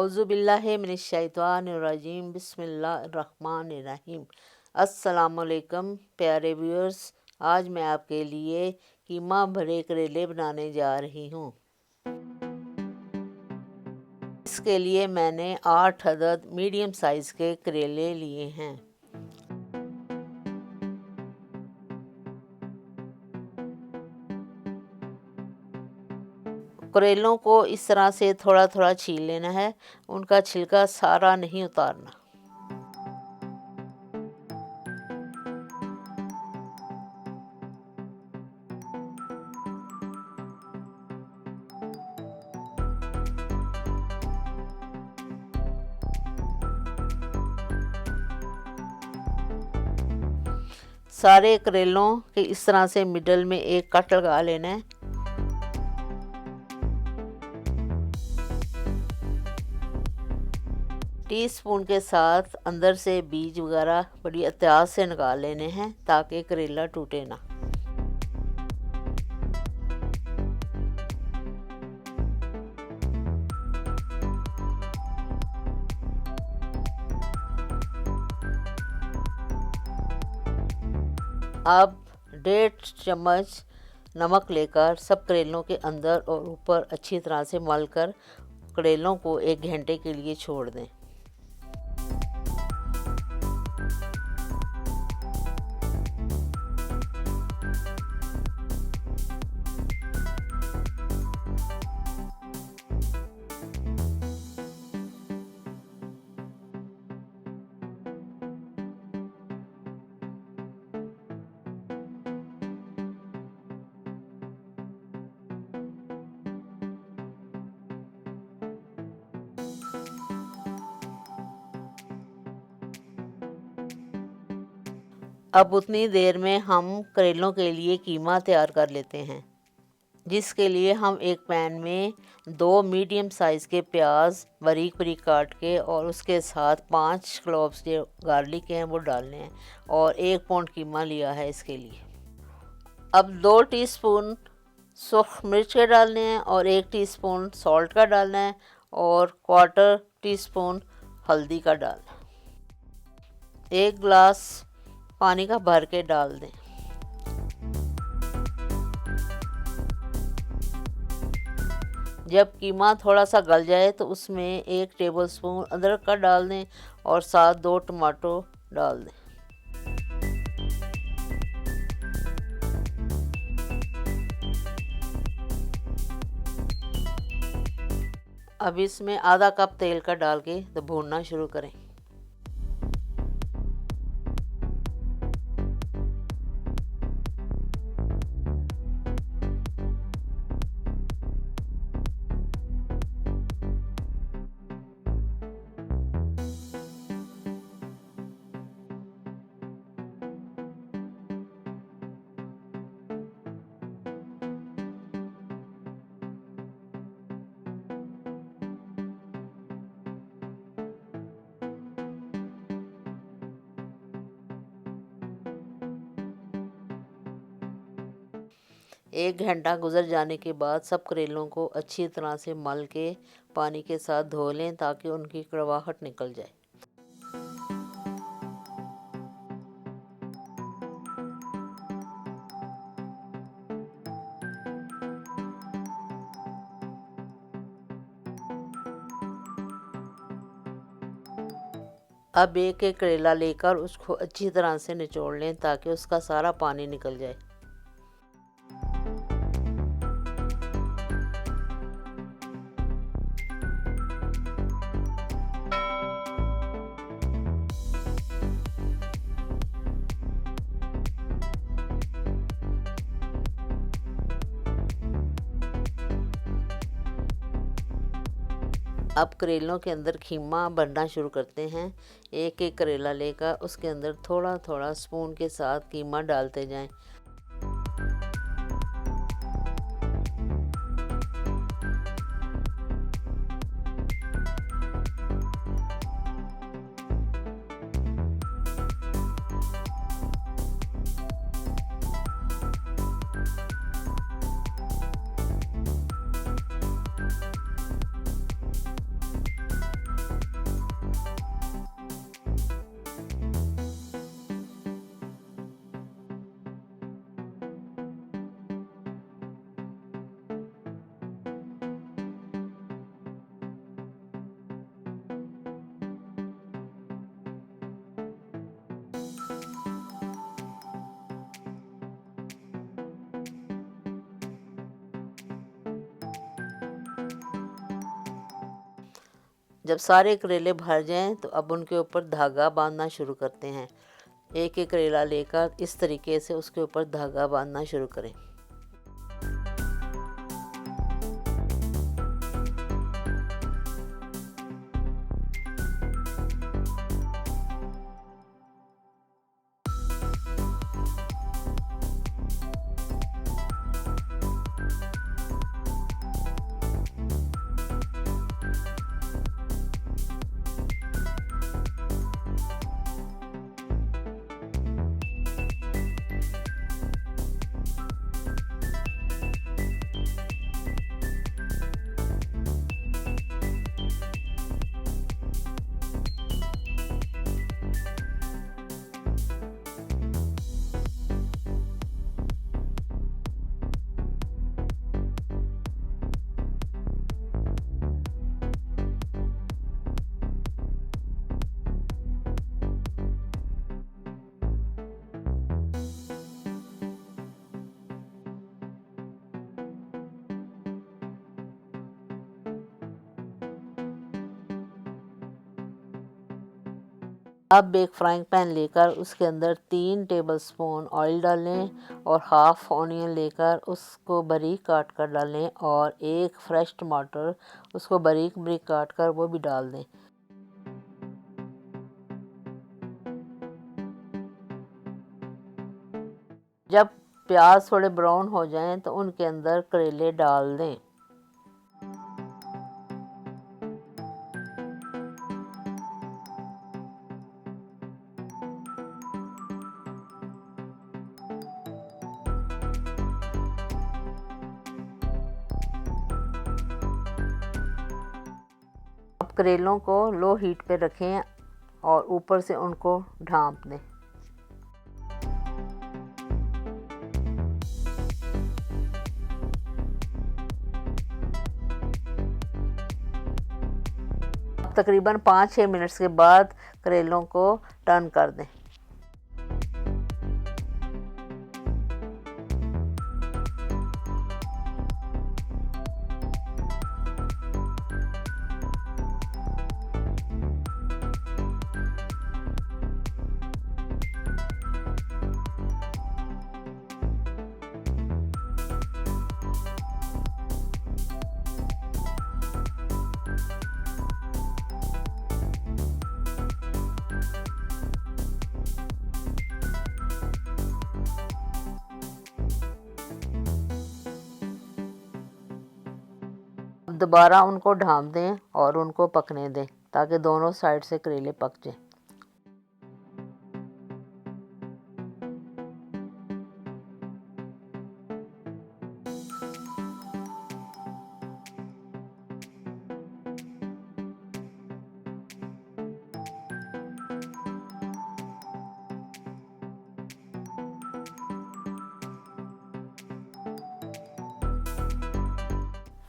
औज़ुबिल्लाहि मिनश्शैतानिर्रजीम बिस्मिल्लाहिर्रहमानिर्रहीम। अस्सलामुअलैकुम प्यारे व्यूअर्स, आज मैं आपके लिए कीमा भरे करेले बनाने जा रही हूँ। इसके लिए मैंने 8 अदद मीडियम साइज़ के करेले लिए हैं। करेलों को इस तरह से थोड़ा थोड़ा छील लेना है, उनका छिलका सारा नहीं उतारना। सारे करेलों के इस तरह से मिडल में एक कट लगा लेना है। टीस्पून के साथ अंदर से बीज वगैरह बड़ी एहतियात से निकाल लेने हैं ताकि करेला टूटे ना। अब 1.5 चम्मच नमक लेकर सब करेलों के अंदर और ऊपर अच्छी तरह से मलकर करेलों को 1 घंटे के लिए छोड़ दें। अब उतनी देर में हम करेलों के लिए कीमा तैयार कर लेते हैं, जिसके लिए हम एक पैन में 2 मीडियम साइज़ के प्याज बारीक बारीक काट के और उसके साथ 5 क्लोव्स जो गार्लिक हैं वो डालने हैं और 1 पाउंड कीमा लिया है इसके लिए। अब 2 टीस्पून सूख मिर्च के डालने हैं और 1 टीस्पून सॉल्ट का डालना है और 1/4 टीस्पून हल्दी का डालना है। 1 गिलास पानी का भर के डाल दें। जब कीमा थोड़ा सा गल जाए तो उसमें 1 टेबलस्पून अदरक का डाल दें और साथ 2 टमाटो डाल दें। अब इसमें आधा कप तेल का डाल के तो भूनना शुरू करें। एक घंटा गुजर जाने के बाद सब करेलों को अच्छी तरह से मल के पानी के साथ धो लें ताकि उनकी कड़वाहट निकल जाए। अब एक एक करेला लेकर उसको अच्छी तरह से निचोड़ लें ताकि उसका सारा पानी निकल जाए। अब करेलों के अंदर कीमा भरना शुरू करते हैं। एक एक करेला लेकर उसके अंदर थोड़ा थोड़ा स्पून के साथ कीमा डालते जाएं। जब सारे करेले भर जाएं तो अब उनके ऊपर धागा बांधना शुरू करते हैं। एक एक करेला लेकर इस तरीके से उसके ऊपर धागा बांधना शुरू करें। अब एक फ्राइंग पैन लेकर उसके अंदर 3 टेबलस्पून ऑयल डालें और हाफ ऑनियन लेकर उसको बारीक काट कर डालें और एक फ्रेश टमाटर उसको बारीक बारीक काट कर वो भी डाल दें। जब प्याज थोड़े ब्राउन हो जाएं तो उनके अंदर करेले डाल दें। अब करेलों को लो हीट पे रखें और ऊपर से उनको ढाँप दें। तकरीबन 5-6 मिनट्स के बाद करेलों को टर्न कर दें। दोबारा उनको ढाँप दें और उनको पकने दें ताकि दोनों साइड से करेले पक जाएं।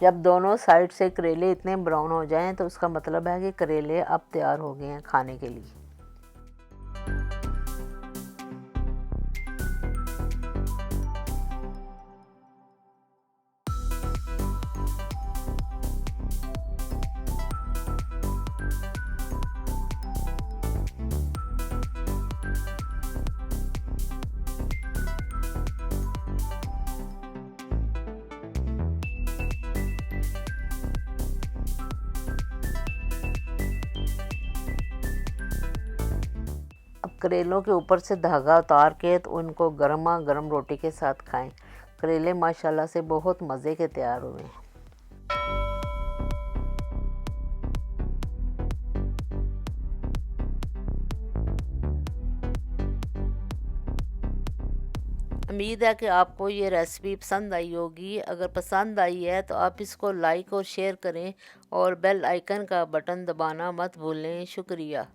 जब दोनों साइड से करेले इतने ब्राउन हो जाएं तो उसका मतलब है कि करेले अब तैयार हो गए हैं खाने के लिए। करेलों के ऊपर से धागा उतार के तो उनको गर्मा गर्म रोटी के साथ खाएं। करेले माशाल्लाह से बहुत मज़े के तैयार हुए हैं। उम्मीद है कि आपको ये रेसिपी पसंद आई होगी। अगर पसंद आई है तो आप इसको लाइक और शेयर करें और बेल आइकन का बटन दबाना मत भूलें। शुक्रिया।